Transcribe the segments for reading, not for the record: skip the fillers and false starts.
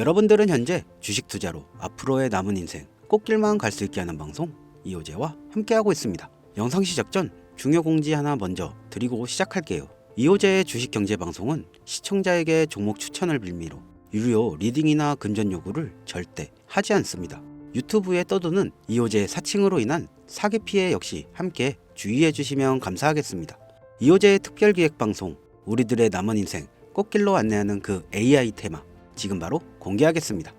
여러분들은 현재 주식 투자로 앞으로의 남은 인생 꽃길만 갈 수 있게 하는 방송 이호재와 함께하고 있습니다. 영상 시작 전 중요 공지 하나 먼저 드리고 시작할게요. 이호재의 주식경제방송은 시청자에게 종목 추천을 빌미로 유료 리딩이나 금전 요구를 절대 하지 않습니다. 유튜브에 떠도는 이호재의 사칭으로 인한 사기 피해 역시 함께 주의해 주시면 감사하겠습니다. 이호재의 특별기획방송 우리들의 남은 인생 꽃길로 안내하는 그 AI 테마 지금 바로 공개하겠습니다.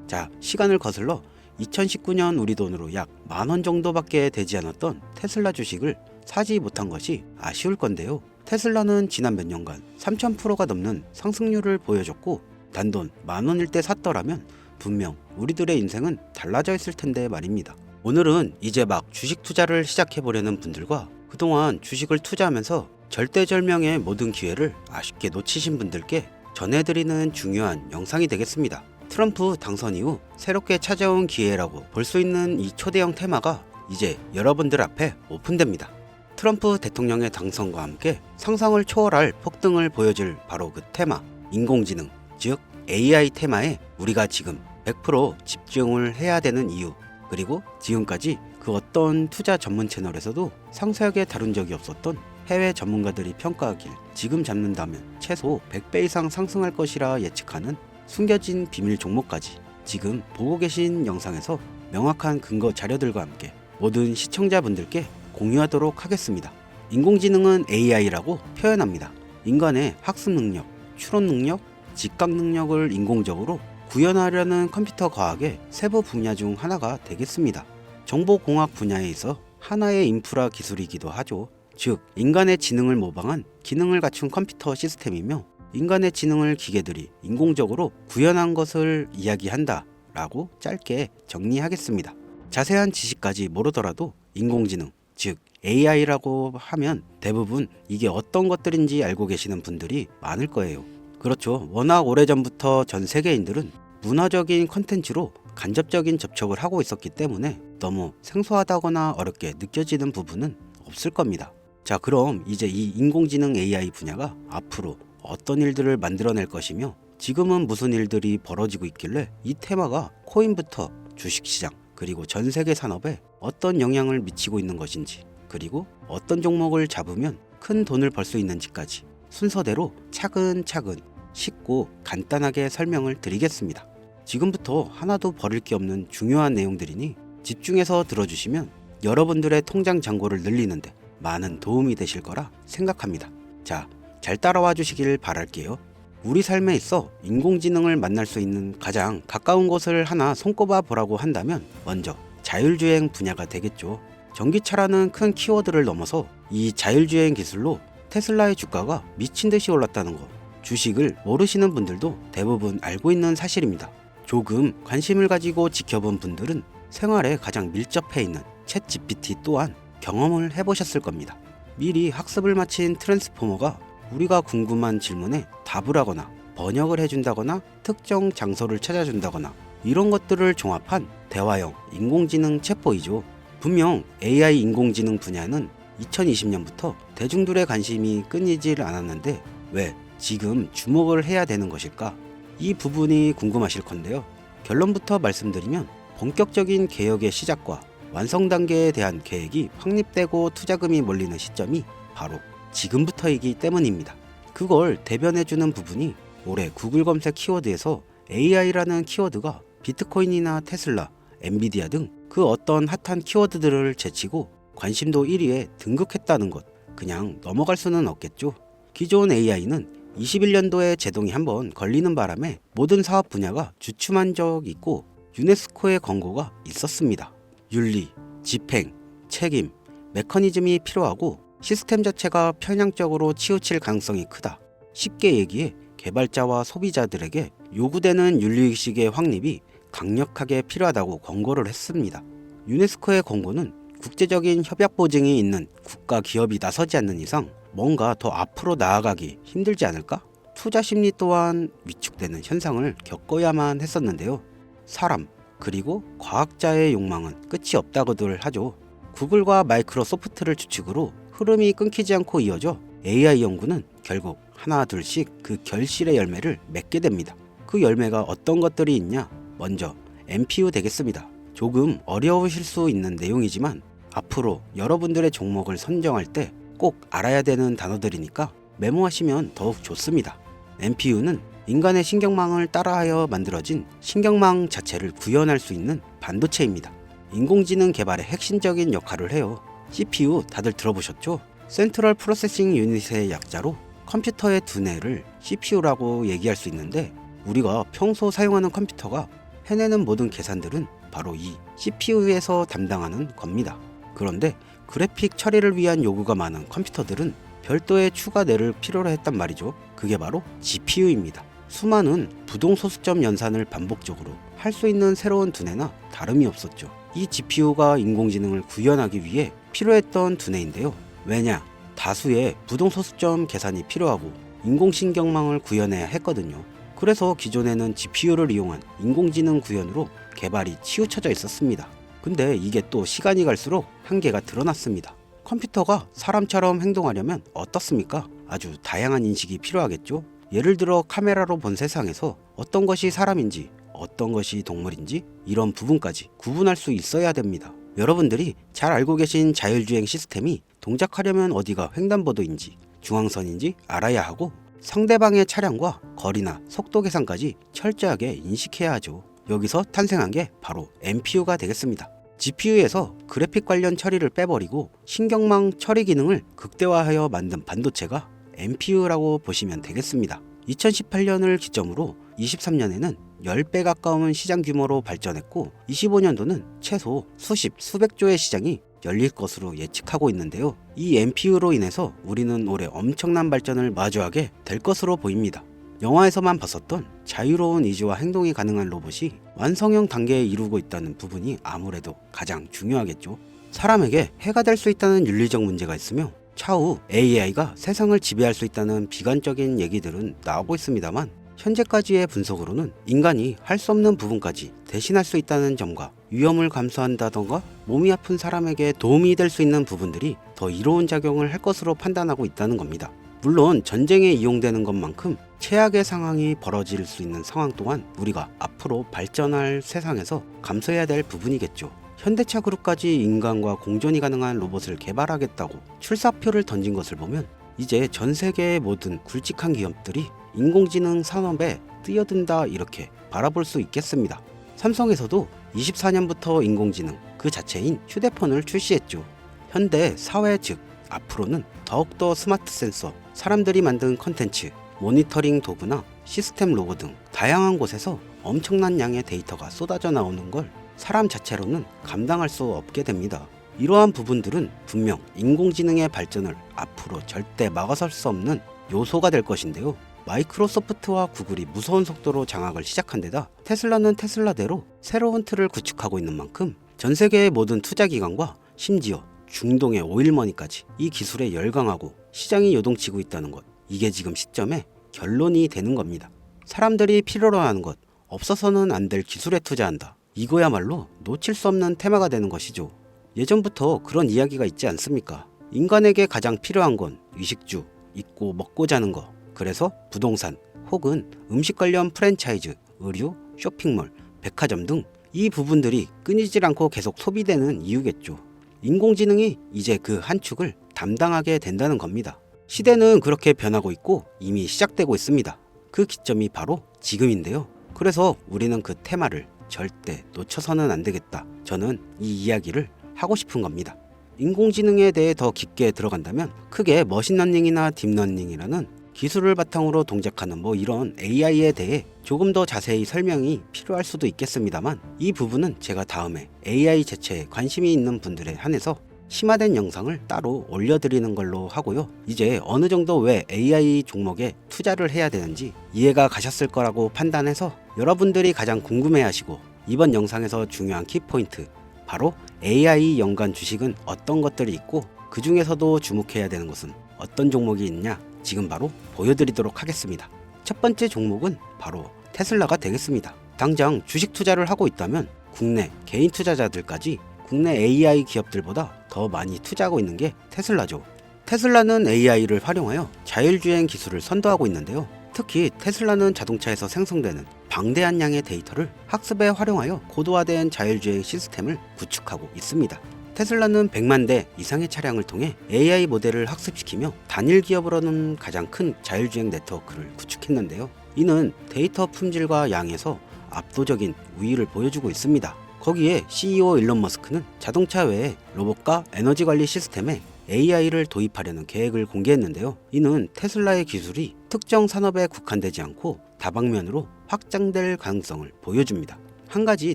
자, 시간을 거슬러 2019년 우리 돈으로 약 10,000원 정도밖에 되지 않았던 테슬라 주식을 사지 못한 것이 아쉬울 건데요. 테슬라는 지난 몇 년간 3000%가 넘는 상승률을 보여줬고 단돈 10,000원일 때 샀더라면 분명 우리들의 인생은 달라져 있을 텐데 말입니다. 오늘은 이제 막 주식 투자를 시작해보려는 분들과 그동안 주식을 투자하면서 절대절명의 모든 기회를 아쉽게 놓치신 분들께 전해드리는 중요한 영상이 되겠습니다. 트럼프 당선 이후 새롭게 찾아온 기회라고 볼 수 있는 이 초대형 테마가 이제 여러분들 앞에 오픈됩니다. 트럼프 대통령의 당선과 함께 상상을 초월할 폭등을 보여줄 바로 그 테마, 인공지능, 즉 AI 테마에 우리가 지금 100% 집중을 해야 되는 이유, 그리고 지금까지 그 어떤 투자 전문 채널에서도 상세하게 다룬 적이 없었던 해외 전문가들이 평가하길 지금 잡는다면 최소 100배 이상 상승할 것이라 예측하는 숨겨진 비밀 종목까지 지금 보고 계신 영상에서 명확한 근거 자료들과 함께 모든 시청자분들께 공유하도록 하겠습니다. 인공지능은 AI라고 표현합니다. 인간의 학습 능력, 추론 능력, 직각 능력을 인공적으로 구현하려는 컴퓨터 과학의 세부 분야 중 하나가 되겠습니다. 정보공학 분야에 있어 하나의 인프라 기술이기도 하죠. 즉, 인간의 지능을 모방한 기능을 갖춘 컴퓨터 시스템이며 인간의 지능을 기계들이 인공적으로 구현한 것을 이야기한다 라고 짧게 정리하겠습니다. 자세한 지식까지 모르더라도 인공지능, 즉 AI라고 하면 대부분 이게 어떤 것들인지 알고 계시는 분들이 많을 거예요. 그렇죠. 워낙 오래전부터 전 세계인들은 문화적인 컨텐츠로 간접적인 접촉을 하고 있었기 때문에 너무 생소하다거나 어렵게 느껴지는 부분은 없을 겁니다. 자, 그럼 이제 이 인공지능 AI 분야가 앞으로 어떤 일들을 만들어낼 것이며 지금은 무슨 일들이 벌어지고 있길래 이 테마가 코인부터 주식시장 그리고 전 세계 산업에 어떤 영향을 미치고 있는 것인지, 그리고 어떤 종목을 잡으면 큰 돈을 벌 수 있는지까지 순서대로 차근차근 쉽고 간단하게 설명을 드리겠습니다. 지금부터 하나도 버릴 게 없는 중요한 내용들이니 집중해서 들어주시면 여러분들의 통장 잔고를 늘리는데 많은 도움이 되실 거라 생각합니다. 자, 잘 따라와 주시길 바랄게요. 우리 삶에 있어 인공지능을 만날 수 있는 가장 가까운 곳을 하나 손꼽아 보라고 한다면 먼저 자율주행 분야가 되겠죠. 전기차라는 큰 키워드를 넘어서 이 자율주행 기술로 테슬라의 주가가 미친 듯이 올랐다는 것, 주식을 모르시는 분들도 대부분 알고 있는 사실입니다. 조금 관심을 가지고 지켜본 분들은 생활에 가장 밀접해 있는 챗 GPT 또한 경험을 해보셨을 겁니다. 미리 학습을 마친 트랜스포머가 우리가 궁금한 질문에 답을 하거나 번역을 해준다거나 특정 장소를 찾아준다거나 이런 것들을 종합한 대화형 인공지능 챗보이죠. 분명 AI 인공지능 분야는 2020년부터 대중들의 관심이 끊이질 않았는데 왜 지금 주목을 해야 되는 것일까? 이 부분이 궁금하실 건데요. 결론부터 말씀드리면 본격적인 개혁의 시작과 완성 단계에 대한 계획이 확립되고 투자금이 몰리는 시점이 바로 지금부터이기 때문입니다. 그걸 대변해주는 부분이 올해 구글 검색 키워드에서 AI라는 키워드가 비트코인이나 테슬라, 엔비디아 등 그 어떤 핫한 키워드들을 제치고 관심도 1위에 등극했다는 것, 그냥 넘어갈 수는 없겠죠. 기존 AI는 21년도에 제동이 한번 걸리는 바람에 모든 사업 분야가 주춤한 적 있고 유네스코의 권고가 있었습니다. 윤리, 집행, 책임, 메커니즘이 필요하고 시스템 자체가 편향적으로 치우칠 가능성이 크다. 쉽게 얘기해 개발자와 소비자들에게 요구되는 윤리의식의 확립이 강력하게 필요하다고 권고를 했습니다. 유네스코의 권고는 국제적인 협약 보증이 있는 국가 기업이 나서지 않는 이상 뭔가 더 앞으로 나아가기 힘들지 않을까? 투자 심리 또한 위축되는 현상을 겪어야만 했었는데요. 사람, 그리고 과학자의 욕망은 끝이 없다고들 하죠. 구글과 마이크로소프트를 주축으로 흐름이 끊기지 않고 이어져 AI 연구는 결국 하나 둘씩 그 결실의 열매를 맺게 됩니다. 그 열매가 어떤 것들이 있냐? 먼저 NPU 되겠습니다. 조금 어려우실 수 있는 내용이지만 앞으로 여러분들의 종목을 선정할 때 꼭 알아야 되는 단어들이니까 메모하시면 더욱 좋습니다. NPU는 인간의 신경망을 따라하여 만들어진 신경망 자체를 구현할 수 있는 반도체입니다. 인공지능 개발의 핵심적인 역할을 해요. CPU 다들 들어보셨죠? 센트럴 프로세싱 유닛의 약자로 컴퓨터의 두뇌를 CPU라고 얘기할 수 있는데, 우리가 평소 사용하는 컴퓨터가 해내는 모든 계산들은 바로 이 CPU에서 담당하는 겁니다. 그런데 그래픽 처리를 위한 요구가 많은 컴퓨터들은 별도의 추가 뇌를 필요로 했단 말이죠. 그게 바로 GPU입니다. 수많은 부동소수점 연산을 반복적으로 할 수 있는 새로운 두뇌나 다름이 없었죠. 이 GPU가 인공지능을 구현하기 위해 필요했던 두뇌인데요. 왜냐? 다수의 부동소수점 계산이 필요하고 인공신경망을 구현해야 했거든요. 그래서 기존에는 GPU를 이용한 인공지능 구현으로 개발이 치우쳐져 있었습니다. 근데 이게 또 시간이 갈수록 한계가 드러났습니다. 컴퓨터가 사람처럼 행동하려면 어떻습니까? 아주 다양한 인식이 필요하겠죠? 예를 들어 카메라로 본 세상에서 어떤 것이 사람인지 어떤 것이 동물인지 이런 부분까지 구분할 수 있어야 됩니다. 여러분들이 잘 알고 계신 자율주행 시스템이 동작하려면 어디가 횡단보도인지 중앙선인지 알아야 하고, 상대방의 차량과 거리나 속도 계산까지 철저하게 인식해야 하죠. 여기서 탄생한 게 바로 NPU가 되겠습니다. GPU에서 그래픽 관련 처리를 빼버리고 신경망 처리 기능을 극대화하여 만든 반도체가 NPU라고 보시면 되겠습니다. 2018년을 기점으로 23년에는 10배 가까운 시장 규모로 발전했고 25년도는 최소 수백 조의 시장이 열릴 것으로 예측하고 있는데요. 이 NPU로 인해서 우리는 올해 엄청난 발전을 마주하게 될 것으로 보입니다. 영화에서만 봤었던 자유로운 의지와 행동이 가능한 로봇이 완성형 단계에 이르고 있다는 부분이 아무래도 가장 중요하겠죠. 사람에게 해가 될 수 있다는 윤리적 문제가 있으며 차후 AI가 세상을 지배할 수 있다는 비관적인 얘기들은 나오고 있습니다만, 현재까지의 분석으로는 인간이 할 수 없는 부분까지 대신할 수 있다는 점과 위험을 감수한다던가 몸이 아픈 사람에게 도움이 될 수 있는 부분들이 더 이로운 작용을 할 것으로 판단하고 있다는 겁니다. 물론 전쟁에 이용되는 것만큼 최악의 상황이 벌어질 수 있는 상황 또한 우리가 앞으로 발전할 세상에서 감수해야 될 부분이겠죠. 현대차 그룹까지 인간과 공존이 가능한 로봇을 개발하겠다고 출사표를 던진 것을 보면 이제 전 세계의 모든 굵직한 기업들이 인공지능 산업에 뛰어든다 이렇게 바라볼 수 있겠습니다. 삼성에서도 24년부터 인공지능 그 자체인 휴대폰을 출시했죠. 현대 사회 즉 앞으로는 더욱더 스마트 센서, 사람들이 만든 컨텐츠, 모니터링 도구나 시스템 로고 등 다양한 곳에서 엄청난 양의 데이터가 쏟아져 나오는 걸 사람 자체로는 감당할 수 없게 됩니다. 이러한 부분들은 분명 인공지능의 발전을 앞으로 절대 막아설 수 없는 요소가 될 것인데요. 마이크로소프트와 구글이 무서운 속도로 장악을 시작한 데다 테슬라는 테슬라대로 새로운 틀을 구축하고 있는 만큼 전 세계의 모든 투자기관과 심지어 중동의 오일머니까지 이 기술에 열광하고 시장이 요동치고 있다는 것, 이게 지금 시점에 결론이 되는 겁니다. 사람들이 필요로 하는 것, 없어서는 안 될 기술에 투자한다. 이거야말로 놓칠 수 없는 테마가 되는 것이죠. 예전부터 그런 이야기가 있지 않습니까? 인간에게 가장 필요한 건 의식주, 입고 먹고 자는 거. 그래서 부동산 혹은 음식 관련 프랜차이즈, 의류, 쇼핑몰, 백화점 등 이 부분들이 끊이질 않고 계속 소비되는 이유겠죠. 인공지능이 이제 그 한 축을 담당하게 된다는 겁니다. 시대는 그렇게 변하고 있고 이미 시작되고 있습니다. 그 기점이 바로 지금인데요. 그래서 우리는 그 테마를 절대 놓쳐서는 안 되겠다. 저는 이 이야기를 하고 싶은 겁니다. 인공지능에 대해 더 깊게 들어간다면 크게 머신러닝이나 딥러닝이라는 기술을 바탕으로 동작하는 이런 AI에 대해 조금 더 자세히 설명이 필요할 수도 있겠습니다만, 이 부분은 제가 다음에 AI 자체에 관심이 있는 분들에 한해서 심화된 영상을 따로 올려드리는 걸로 하고요. 이제 어느 정도 왜 AI 종목에 투자를 해야 되는지 이해가 가셨을 거라고 판단해서 여러분들이 가장 궁금해하시고 이번 영상에서 중요한 키포인트, 바로 AI 연관 주식은 어떤 것들이 있고 그 중에서도 주목해야 되는 것은 어떤 종목이 있냐, 지금 바로 보여드리도록 하겠습니다. 첫 번째 종목은 바로 테슬라가 되겠습니다. 당장 주식 투자를 하고 있다면 국내 개인 투자자들까지 국내 AI 기업들보다 더 많이 투자하고 있는 게 테슬라죠. 테슬라는 AI를 활용하여 자율주행 기술을 선도하고 있는데요. 특히 테슬라는 자동차에서 생성되는 방대한 양의 데이터를 학습에 활용하여 고도화된 자율주행 시스템을 구축하고 있습니다. 테슬라는 100만 대 이상의 차량을 통해 AI 모델을 학습시키며 단일 기업으로는 가장 큰 자율주행 네트워크를 구축했는데요. 이는 데이터 품질과 양에서 압도적인 우위를 보여주고 있습니다. 거기에 CEO 일론 머스크는 자동차 외에 로봇과 에너지 관리 시스템에 AI를 도입하려는 계획을 공개했는데요. 이는 테슬라의 기술이 특정 산업에 국한되지 않고 다방면으로 확장될 가능성을 보여줍니다. 한 가지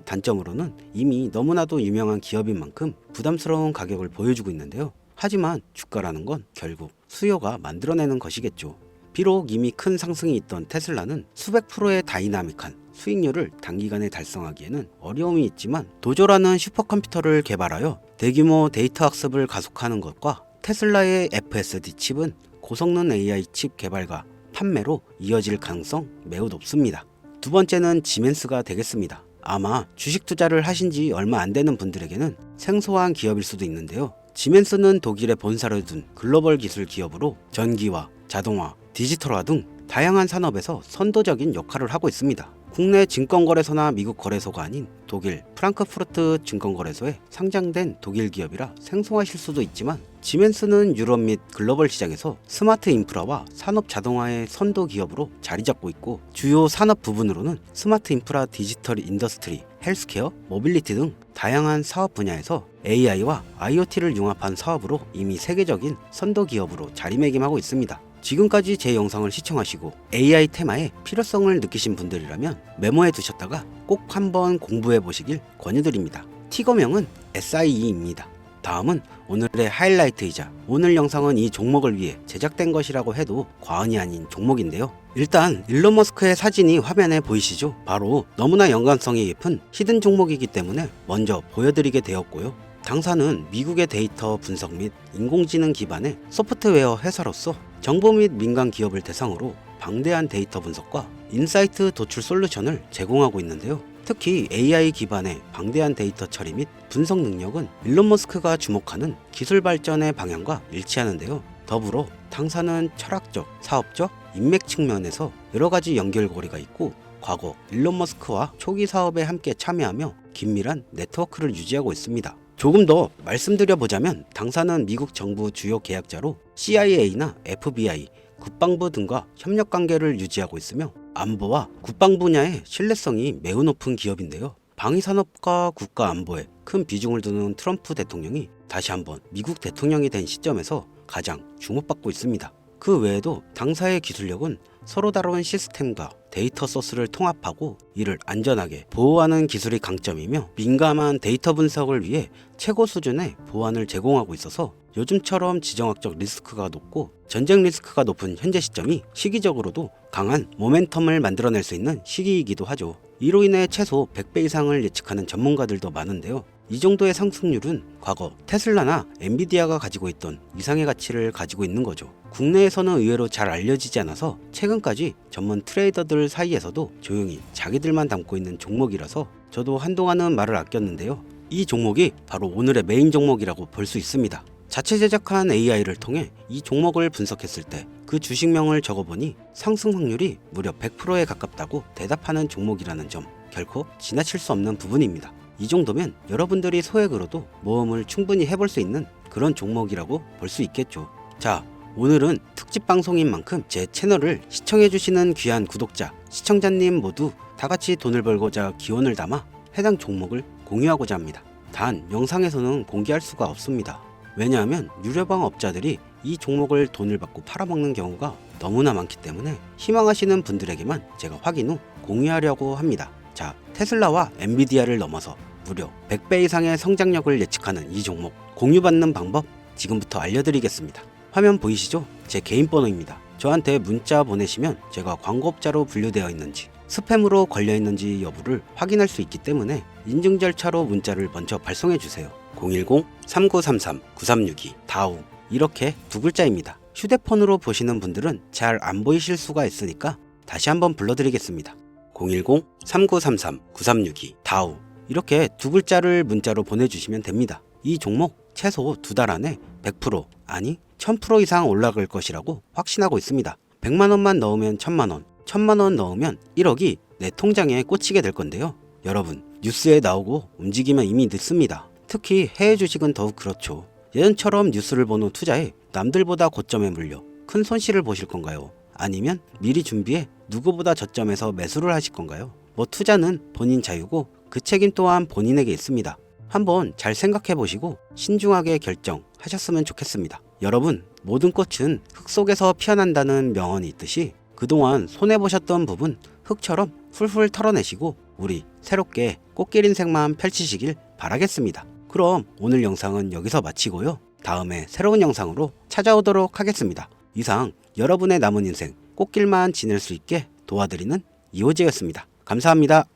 단점으로는 이미 너무나도 유명한 기업인 만큼 부담스러운 가격을 보여주고 있는데요. 하지만 주가라는 건 결국 수요가 만들어내는 것이겠죠. 비록 이미 큰 상승이 있던 테슬라는 수백 프로의 다이나믹한 수익률을 단기간에 달성하기에는 어려움이 있지만 도조라는 슈퍼컴퓨터를 개발하여 대규모 데이터 학습을 가속하는 것과 테슬라의 FSD 칩은 고성능 AI 칩 개발과 판매로 이어질 가능성 매우 높습니다. 두 번째는 지멘스가 되겠습니다. 아마 주식 투자를 하신 지 얼마 안 되는 분들에게는 생소한 기업일 수도 있는데요. 지멘스는 독일에 본사를 둔 글로벌 기술 기업으로 전기화, 자동화, 디지털화 등 다양한 산업에서 선도적인 역할을 하고 있습니다. 국내 증권거래소나 미국 거래소가 아닌 독일 프랑크푸르트 증권거래소에 상장된 독일 기업이라 생소하실 수도 있지만 지멘스는 유럽 및 글로벌 시장에서 스마트 인프라와 산업 자동화의 선도 기업으로 자리 잡고 있고 주요 산업 부분으로는 스마트 인프라, 디지털 인더스트리, 헬스케어, 모빌리티 등 다양한 사업 분야에서 AI와 IoT를 융합한 사업으로 이미 세계적인 선도 기업으로 자리매김하고 있습니다. 지금까지 제 영상을 시청하시고 AI 테마의 필요성을 느끼신 분들이라면 메모해 두셨다가 꼭 한번 공부해 보시길 권유드립니다. 티거명은 SIE입니다. 다음은 오늘의 하이라이트이자 오늘 영상은 이 종목을 위해 제작된 것이라고 해도 과언이 아닌 종목인데요. 일단 일론 머스크의 사진이 화면에 보이시죠? 바로 너무나 연관성이 깊은 히든 종목이기 때문에 먼저 보여드리게 되었고요. 당사는 미국의 데이터 분석 및 인공지능 기반의 소프트웨어 회사로서 정부 및 민간 기업을 대상으로 방대한 데이터 분석과 인사이트 도출 솔루션을 제공하고 있는데요. 특히 AI 기반의 방대한 데이터 처리 및 분석 능력은 일론 머스크가 주목하는 기술 발전의 방향과 일치하는데요. 더불어 당사는 철학적, 사업적, 인맥 측면에서 여러 가지 연결고리가 있고 과거 일론 머스크와 초기 사업에 함께 참여하며 긴밀한 네트워크를 유지하고 있습니다. 조금 더 말씀드려보자면 당사는 미국 정부 주요 계약자로 CIA나 FBI, 국방부 등과 협력관계를 유지하고 있으며 안보와 국방 분야의 신뢰성이 매우 높은 기업인데요. 방위산업과 국가안보에 큰 비중을 두는 트럼프 대통령이 다시 한번 미국 대통령이 된 시점에서 가장 주목받고 있습니다. 그 외에도 당사의 기술력은 서로 다른 시스템과 데이터 소스를 통합하고 이를 안전하게 보호하는 기술이 강점이며 민감한 데이터 분석을 위해 최고 수준의 보안을 제공하고 있어서 요즘처럼 지정학적 리스크가 높고 전쟁 리스크가 높은 현재 시점이 시기적으로도 강한 모멘텀을 만들어낼 수 있는 시기이기도 하죠. 이로 인해 최소 100배 이상을 예측하는 전문가들도 많은데요. 이 정도의 상승률은 과거 테슬라나 엔비디아가 가지고 있던 이상의 가치를 가지고 있는 거죠. 국내에서는 의외로 잘 알려지지 않아서 최근까지 전문 트레이더들 사이에서도 조용히 자기들만 담고 있는 종목이라서 저도 한동안은 말을 아꼈는데요. 이 종목이 바로 오늘의 메인 종목이라고 볼 수 있습니다. 자체 제작한 AI를 통해 이 종목을 분석했을 때 그 주식명을 적어보니 상승 확률이 무려 100%에 가깝다고 대답하는 종목이라는 점 결코 지나칠 수 없는 부분입니다. 이 정도면 여러분들이 소액으로도 모험을 충분히 해볼 수 있는 그런 종목이라고 볼 수 있겠죠. 자, 오늘은 특집 방송인 만큼 제 채널을 시청해주시는 귀한 구독자, 시청자님 모두 다같이 돈을 벌고자 기원을 담아 해당 종목을 공유하고자 합니다. 단 영상에서는 공개할 수가 없습니다. 왜냐하면 유료방 업자들이 이 종목을 돈을 받고 팔아먹는 경우가 너무나 많기 때문에 희망하시는 분들에게만 제가 확인 후 공유하려고 합니다. 자, 테슬라와 엔비디아를 넘어서 무려 100배 이상의 성장력을 예측하는 이 종목 공유받는 방법 지금부터 알려드리겠습니다. 화면 보이시죠? 제 개인 번호입니다. 저한테 문자 보내시면 제가 광고업자로 분류되어 있는지 스팸으로 걸려있는지 여부를 확인할 수 있기 때문에 인증 절차로 문자를 먼저 발송해주세요. 010-3933-9362 다우 이렇게 두 글자입니다. 휴대폰으로 보시는 분들은 잘 안 보이실 수가 있으니까 다시 한번 불러드리겠습니다. 010-3933-9362 다우 이렇게 두 글자를 문자로 보내주시면 됩니다. 이 종목 최소 2달 안에 100% 아니 1000% 이상 올라갈 것이라고 확신하고 있습니다. 100만원만 넣으면 1000만원, 1000만원 넣으면 1억이 내 통장에 꽂히게 될 건데요. 여러분, 뉴스에 나오고 움직이면 이미 늦습니다. 특히 해외 주식은 더욱 그렇죠. 예전처럼 뉴스를 보는 투자에 남들보다 고점에 물려 큰 손실을 보실 건가요? 아니면 미리 준비해 누구보다 저점에서 매수를 하실 건가요? 뭐 투자는 본인 자유고 그 책임 또한 본인에게 있습니다. 한번 잘 생각해 보시고 신중하게 결정하셨으면 좋겠습니다. 여러분, 모든 꽃은 흙 속에서 피어난다는 명언이 있듯이 그동안 손해보셨던 부분 흙처럼 훌훌 털어내시고 우리 새롭게 꽃길 인생만 펼치시길 바라겠습니다. 그럼 오늘 영상은 여기서 마치고요. 다음에 새로운 영상으로 찾아오도록 하겠습니다. 이상 여러분의 남은 인생 꽃길만 지낼 수 있게 도와드리는 이호재였습니다. 감사합니다.